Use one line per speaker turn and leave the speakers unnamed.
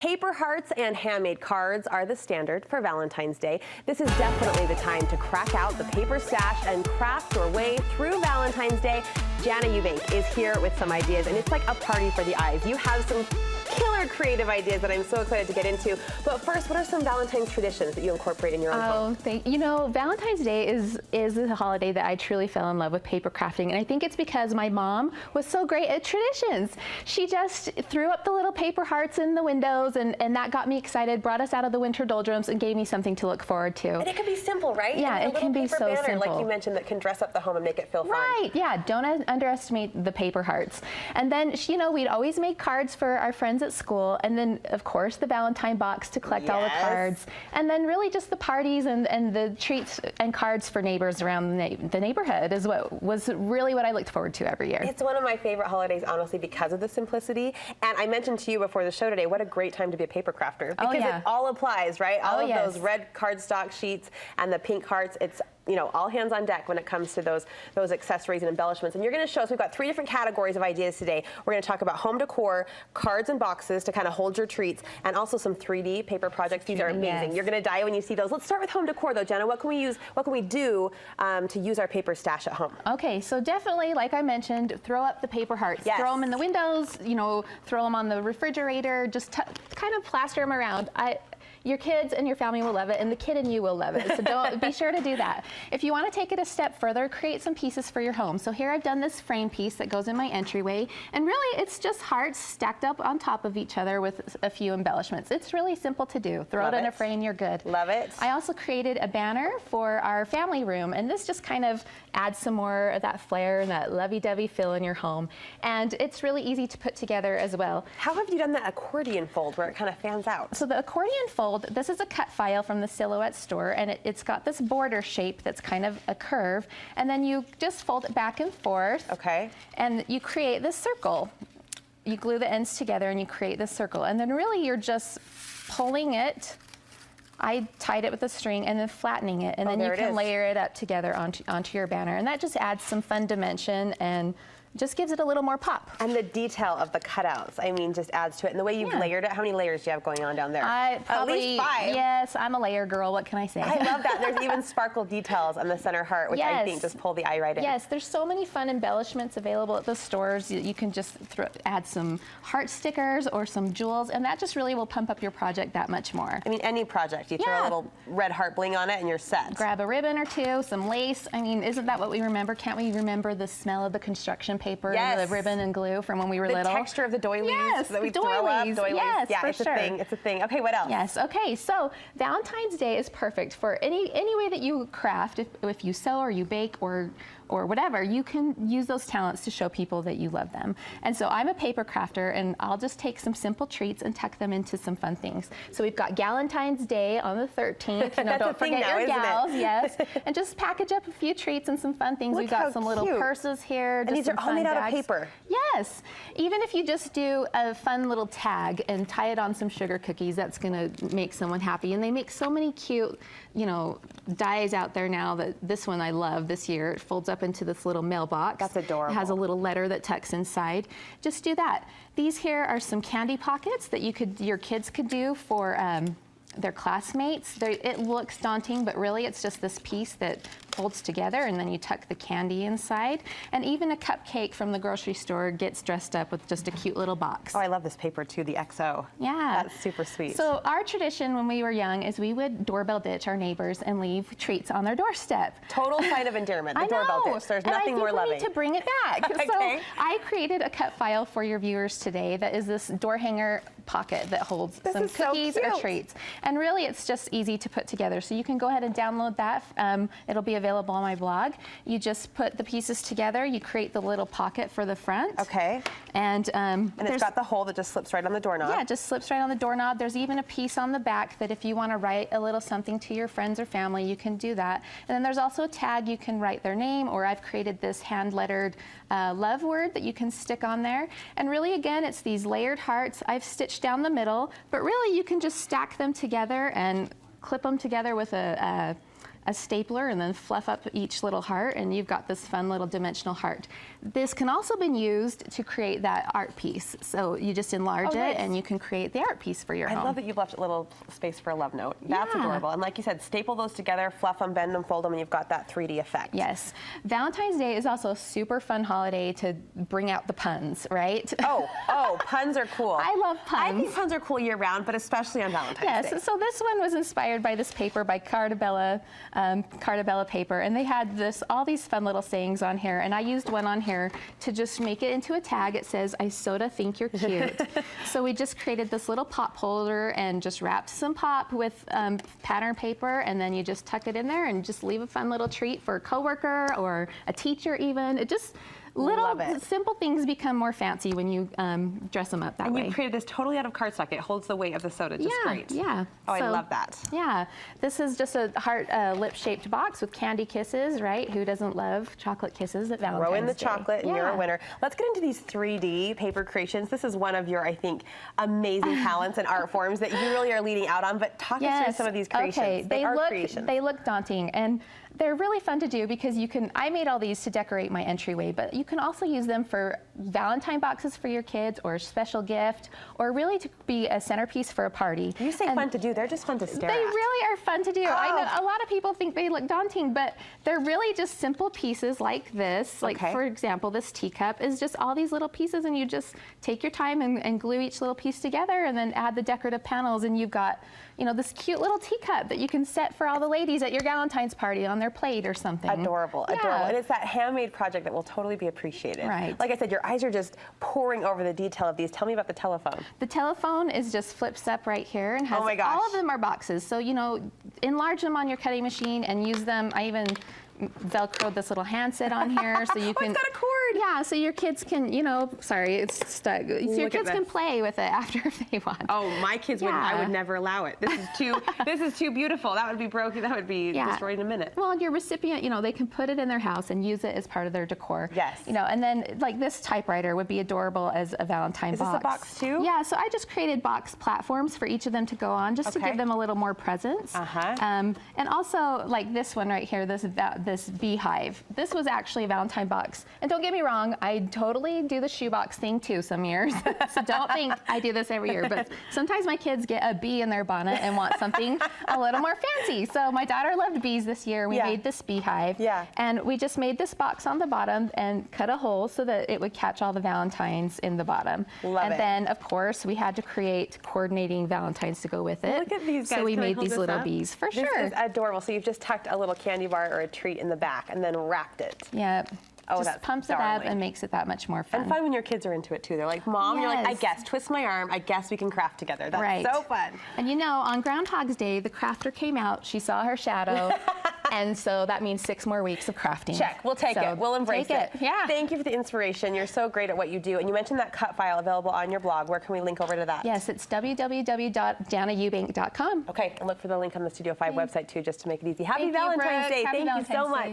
Paper hearts and handmade cards are the standard for Valentine's Day. This is definitely the time to crack out the paper stash and craft your way through Valentine's Day. Jana Eubank is here with some ideas, and it's like a party for the eyes. You have some killer creative ideas that I'm so excited to get into. But first, what are some Valentine's traditions that you incorporate in your own home?
You know, Valentine's Day is a holiday that I truly fell in love with paper crafting, and I think it's because my mom was so great at traditions. She just threw up the little paper hearts in the windows, and that got me excited, brought us out of the winter doldrums, and gave me something to look forward to.
And it can be simple, right?
Yeah, it can be so simple.
Like you mentioned, that can dress up the home and make it feel fun.
Right, yeah, don't underestimate the paper hearts. And then, you know, we'd always make cards for our friends at school, and then, of course, the Valentine box to collect all the cards. And then really just the parties and the treats and cards for neighbors around the neighborhood is what was really what I looked forward to every year.
It's one of my favorite holidays, honestly, because of the simplicity. And I mentioned to you before the show today, what a great time to be a paper crafter, because it all applies, right? All of those red cardstock sheets and the pink hearts, it's, you know, all hands on deck when it comes to those accessories and embellishments. And you're going to show us, we've got 3 different categories of ideas today. We're going to talk about home decor, cards and boxes to kind of hold your treats, and also some 3D paper projects. These are amazing. You're going to die when you see those. Let's start with home decor though, Jenna. What can we use, what can we do to use our paper stash at home?
Okay, so definitely, like I mentioned, throw up the paper hearts. Throw them in the windows, you know, throw them on the refrigerator, just kind of plaster them around. Your kids and your family will love it, and the kid in you will love it. So don't be sure to do that. If you want to take it a step further, create some pieces for your home. So here I've done this frame piece that goes in my entryway, and really it's just hearts stacked up on top of each other with a few embellishments. It's really simple to do. Throw it in a frame, you're good.
Love it.
I also created a banner for our family room, and this just kind of adds some more of that flair and that lovey-dovey feel in your home. And it's really easy to put together as well.
How have you done that accordion fold where it kind of fans out?
So the accordion fold, this is a cut file from the Silhouette store, and it's got this border shape that's kind of a curve, and then you just fold it back and forth.
Okay.
And you create this circle. You glue the ends together and you create this circle, and then really you're just pulling it. I tied it with a string and then flattening it, and then you can layer it up together onto your banner, and that just adds some fun dimension and just gives it a little more pop.
And the detail of the cutouts, I mean, just adds to it. And the way you've layered it, how many layers do you have going on down there?
Probably,
at least 5.
Yes, I'm a layer girl, what can I say?
I love that. There's even sparkle details on the center heart, which I think just pull the eye right in.
Yes, there's so many fun embellishments available at the stores. You can just add some heart stickers or some jewels, and that just really will pump up your project that much more.
I mean, any project. You throw a little red heart bling on it and you're set.
Grab a ribbon or 2, some lace. I mean, isn't that what we remember? Can't we remember the smell of the construction paper and the ribbon and glue from when we were little?
The texture of the doilies that we throw up.
Yes,
yeah,
for
it's a thing. It's a thing. Okay, what else?
Yes. Okay. So Valentine's Day is perfect for any way that you craft. If you sew or you bake or whatever, you can use those talents to show people that you love them. And so I'm a paper crafter, and I'll just take some simple treats and tuck them into some fun things. So we've got Valentine's Day on the 13th. You know, don't forget your gals. Yes. And just package up a few treats and some fun things. We've got some little purses here.
And these are all made out of paper.
Yes. Even if you just do a fun little tag and tie it on some sugar cookies, that's going to make someone happy. And they make so many cute, you know, dies out there now. That this one I love this year. It folds up into this little mailbox.
That's adorable.
It has a little letter that tucks inside. Just do that. These here are some candy pockets that your kids could do for their classmates. It looks daunting, but really it's just this piece that folds together, and then you tuck the candy inside. And even a cupcake from the grocery store gets dressed up with just a cute little box.
Oh, I love this paper too, the XO.
Yeah.
That's super sweet.
So our tradition when we were young is we would doorbell ditch our neighbors and leave treats on their doorstep.
Total sign of endearment, the doorbell ditch. There's nothing more loving.
I think we need to bring it back. So I created a cut file for your viewers today that is this door hanger pocket that holds some cookies or treats. And really it's just easy to put together. So you can go ahead and download that. It'll be available on my blog. You just put the pieces together, you create the little pocket for the front.
Okay.
And
it's got the hole that just slips right on the doorknob.
Yeah, it just slips right on the doorknob. There's even a piece on the back that if you want to write a little something to your friends or family, you can do that. And then there's also a tag you can write their name, or I've created this hand-lettered love word that you can stick on there. And really, again, it's these layered hearts. I've stitched down the middle, but really you can just stack them together and clip them together with a a stapler and then fluff up each little heart, and you've got this fun little dimensional heart. This can also be used to create that art piece. So you just enlarge it and you can create the art piece for your home.
I love that you've left a little space for a love note. That's adorable. And like you said, staple those together, fluff them, bend them, fold them, and you've got that 3D effect.
Yes. Valentine's Day is also a super fun holiday to bring out the puns, right?
Oh, puns are cool.
I love puns.
I think puns are cool year round, but especially on Valentine's Day.
Yes, so this one was inspired by this paper by Cartabella paper, and they had all these fun little sayings on here, and I used one on here to just make it into a tag. It says, "I sorta think you're cute." So we just created this little pop holder and just wrapped some pop with pattern paper, and then you just tuck it in there and just leave a fun little treat for a coworker or a teacher even. It just little simple things become more fancy when you dress them up that way.
And you created this totally out of cardstock. It holds the weight of the soda just great.
Yeah.
Oh, I love that.
Yeah. This is just a heart lip-shaped box with candy kisses, right? Who doesn't love chocolate kisses at Valentine's Day?
Throw in the chocolate and you're a winner. Let's get into these 3D paper creations. This is one of your, I think, amazing talents and art forms that you really are leading out on, but talk us through some of these creations.
Okay.
Creations.
They look daunting, and they're really fun to do because I made all these to decorate my entryway, but you can also use them for Valentine boxes for your kids or a special gift, or really to be a centerpiece for a party.
You say fun to do, they're just fun to stare at.
They really are fun to do. I know a lot of people think they look daunting, but they're really just simple pieces like this. Like for example, this teacup is just all these little pieces, and you just take your time and glue each little piece together and then add the decorative panels, and you've got, you know, this cute little teacup that you can set for all the ladies at your Valentine's party on their plate or something.
Adorable, adorable. And it's that handmade project that will totally be appreciated.
Right.
Like I said, your eyes are just poring over the detail of these. Tell me about the telephone.
The telephone is just flips up right here and has all of them are boxes. So, you know, enlarge them on your cutting machine and use them. I even Velcroed this little handset on here so you can.
It's got a cord.
Yeah, so your kids can, you know, sorry, it's stuck. So your kids can play with it after if they want.
Oh, my kids wouldn't. I would never allow it. This is too. This is too beautiful. That would be broken. That would be destroyed in a minute.
Well, your recipient, you know, they can put it in their house and use it as part of their decor.
Yes.
You know, and then like this typewriter would be adorable as a Valentine box.
Is this a box too?
Yeah. So I just created box platforms for each of them to go on, just to give them a little more presence. And also like this one right here, this beehive. This was actually a Valentine box. And don't get me wrong, I totally do the shoebox thing too some years. So don't think I do this every year. But sometimes my kids get a bee in their bonnet and want something a little more fancy. So my daughter loved bees this year. We made this beehive. And we just made this box on the bottom and cut a hole so that it would catch all the Valentines in the bottom. And then, of course, we had to create coordinating Valentines to go with it.
Look at these guys.
So we made these little bees. For sure.
This is adorable. So you've just tucked a little candy bar or a treat in the back and then wrapped it.
Yeah.
Oh,
just
that's
pumps it up and makes it that much more fun.
And fun when your kids are into it too. They're like, Mom, you're like, I guess, twist my arm. I guess we can craft together. That's so fun.
And you know, on Groundhog's Day, the crafter came out. She saw her shadow. And so that means 6 more weeks of crafting.
Check. We'll take it. We'll embrace it.
Yeah.
Thank you for the inspiration. You're so great at what you do. And you mentioned that cut file available on your blog. Where can we link over to that?
Yes, it's www.janaeubank.com.
Okay, and look for the link on the Studio 5 website too, just to make it easy. Happy Valentine's Day. Thank you so much.